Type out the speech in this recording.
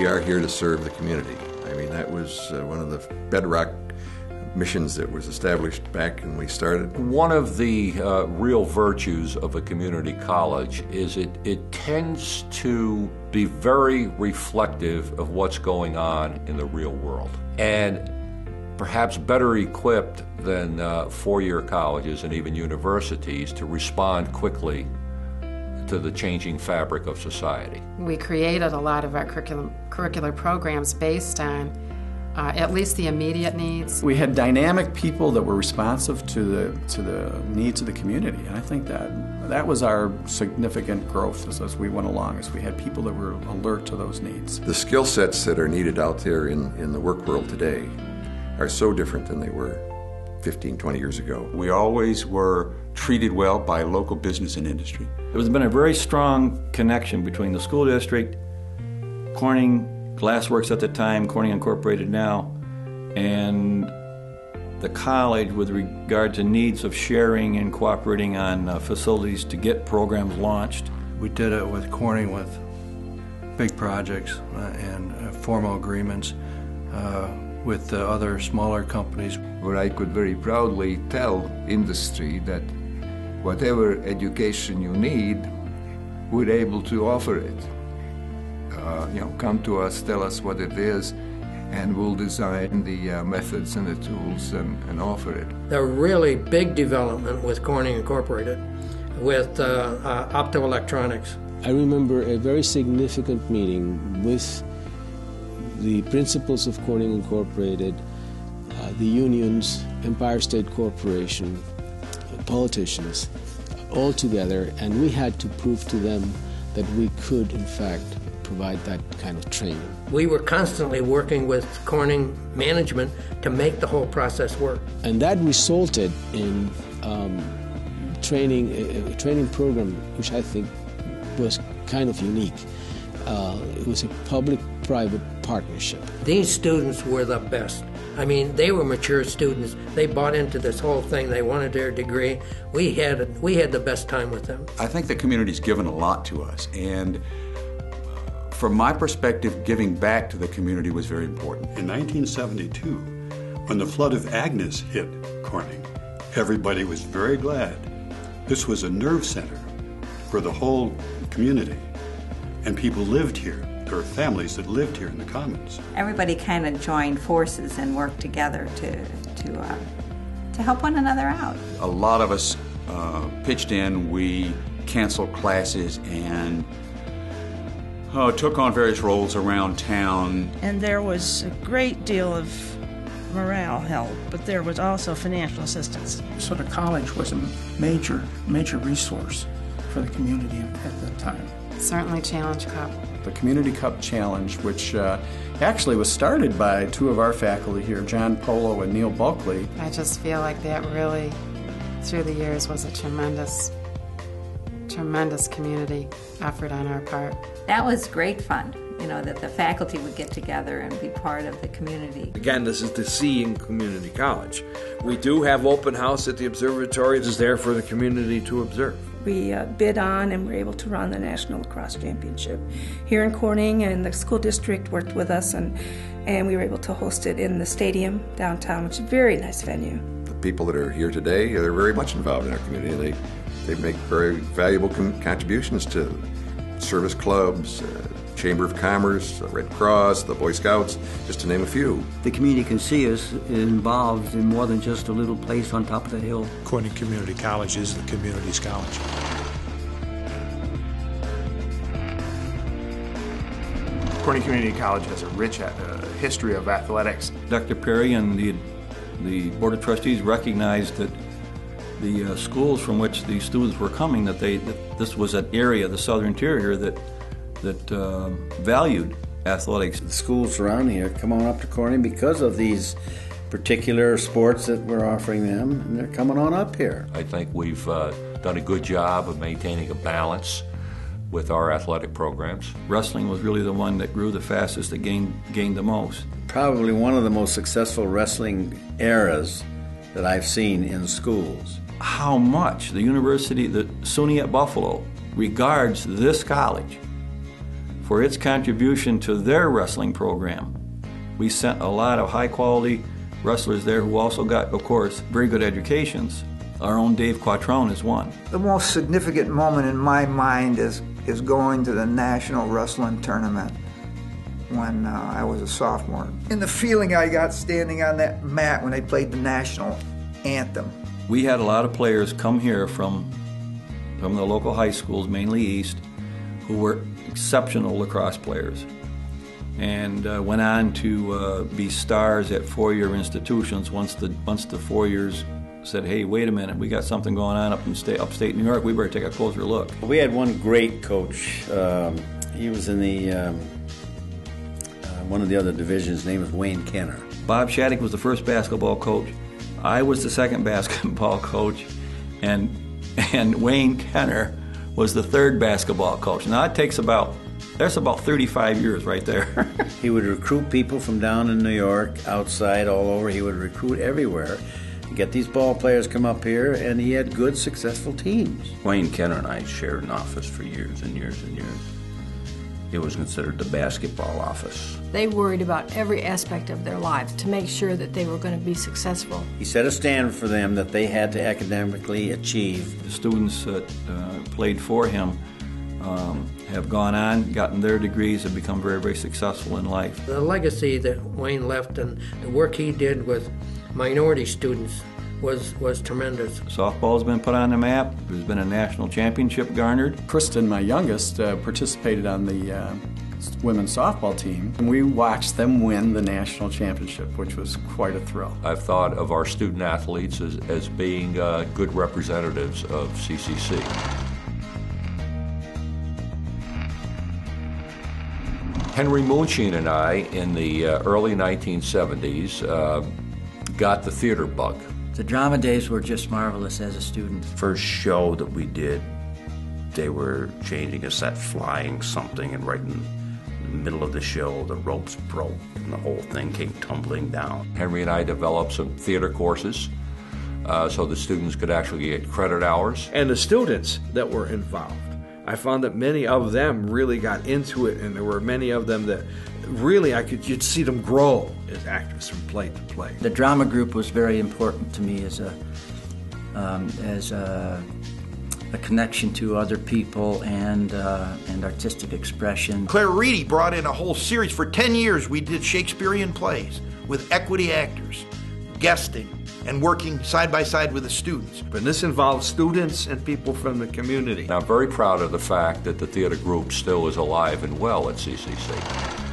we are here to serve the community. I mean, that was one of the bedrock missions that was established back when we started. One of the real virtues of a community college is it tends to be very reflective of what's going on in the real world, and perhaps better equipped than four-year colleges and even universities to respond quickly to the changing fabric of society. We created a lot of our curricular programs based on at least the immediate needs. We had dynamic people that were responsive to the needs of the community, and I think that was our significant growth as we went along, as we had people that were alert to those needs. The skill sets that are needed out there in the work world today are so different than they were 15, 20 years ago. We always were treated well by local business and industry. There's been a very strong connection between the school district, Corning Glassworks at the time, Corning Incorporated now, and the college with regard to needs of sharing and cooperating on facilities to get programs launched. We did it with Corning with big projects and formal agreements with the other smaller companies. Where I could very proudly tell industry that whatever education you need, we're able to offer it. Come to us, tell us what it is, and we'll design the methods and the tools and offer it. The really big development with Corning Incorporated, with optoelectronics. I remember a very significant meeting with the principals of Corning Incorporated, the unions, Empire State Corporation, politicians, all together, and we had to prove to them that we could, in fact, provide that kind of training. We were constantly working with Corning management to make the whole process work. And that resulted in a training program which I think was kind of unique. It was a public-private partnership. These students were the best. I mean, they were mature students. They bought into this whole thing. They wanted their degree. We had the best time with them. I think the community's given a lot to us, and from my perspective, giving back to the community was very important. In 1972, when the flood of Agnes hit Corning, everybody was very glad. This was a nerve center for the whole community, and people lived here. There were families that lived here in the Commons. Everybody kind of joined forces and worked together to help one another out. A lot of us pitched in. We canceled classes and took on various roles around town. And there was a great deal of morale help, but there was also financial assistance. So the college was a major resource for the community at that time. Certainly Challenge Cup. The Community Cup Challenge, which actually was started by two of our faculty here, John Polo and Neil Bulkley. I just feel like that really, through the years, was a tremendous community effort on our part. That was great fun, that the faculty would get together and be part of the community. Again, this is the C in community college. We do have open house at the observatory. It is there for the community to observe. We bid on and were able to run the National Lacrosse Championship here in Corning, and the school district worked with us, and we were able to host it in the stadium downtown, which is a very nice venue. The people that are here today, they're very much involved in our community. They make very valuable contributions to service clubs, Chamber of Commerce, the Red Cross, the Boy Scouts, just to name a few. The community can see us involved in more than just a little place on top of the hill. Corning Community College is the community's college. Corning Community College has a rich history of athletics. Dr. Perry and the Board of Trustees recognized that the schools from which these students were coming, that this was an area, the southern interior, that valued athletics. The schools around here come on up to Corning because of these particular sports that we're offering them, and they're coming on up here. I think we've done a good job of maintaining a balance with our athletic programs. Wrestling was really the one that grew the fastest, that gained the most. Probably one of the most successful wrestling eras that I've seen in schools. How much the university, the SUNY at Buffalo, regards this college for its contribution to their wrestling program. We sent a lot of high-quality wrestlers there who also got, of course, very good educations. Our own Dave Quattrone is one. The most significant moment in my mind is going to the National Wrestling Tournament when I was a sophomore. And the feeling I got standing on that mat when they played the national anthem. We had a lot of players come here from the local high schools, mainly east, who were exceptional lacrosse players and went on to be stars at four-year institutions once the 4 years said, hey, wait a minute, we got something going on up in upstate New York, we better take a closer look. We had one great coach. He was in the one of the other divisions. His name was Wayne Kenner. Bob Shattuck was the first basketball coach. I was the second basketball coach, and Wayne Kenner was the third basketball coach. Now that's about 35 years right there. He would recruit people from down in New York, outside, all over. He would recruit everywhere. Get these ball players come up here, and he had good, successful teams. Wayne Kenner and I shared an office for years and years and years. It was considered the basketball office. They worried about every aspect of their lives to make sure that they were going to be successful. He set a standard for them that they had to academically achieve. The students that played for him have gone on, gotten their degrees, and become very, very successful in life. The legacy that Wayne left and the work he did with minority students was tremendous. Softball's been put on the map. There's been a national championship garnered. Kristen, my youngest, participated on the women's softball team, and we watched them win the national championship, which was quite a thrill. I've thought of our student athletes as being good representatives of CCC. Henry Moonsheen and I, in the early 1970s, got the theater bug. The drama days were just marvelous as a student. First show that we did, they were changing a set, flying something, and right in the middle of the show, the ropes broke and the whole thing came tumbling down. Henry and I developed some theater courses so the students could actually get credit hours. And the students that were involved, I found that many of them really got into it, and there were many of them that really you'd see them grow as actors from play to play. The drama group was very important to me as a connection to other people and artistic expression. Claire Reedy brought in a whole series. For 10 years we did Shakespearean plays with equity actors, guesting, and working side by side with the students. But this involves students and people from the community. Now, I'm very proud of the fact that the theater group still is alive and well at CCC.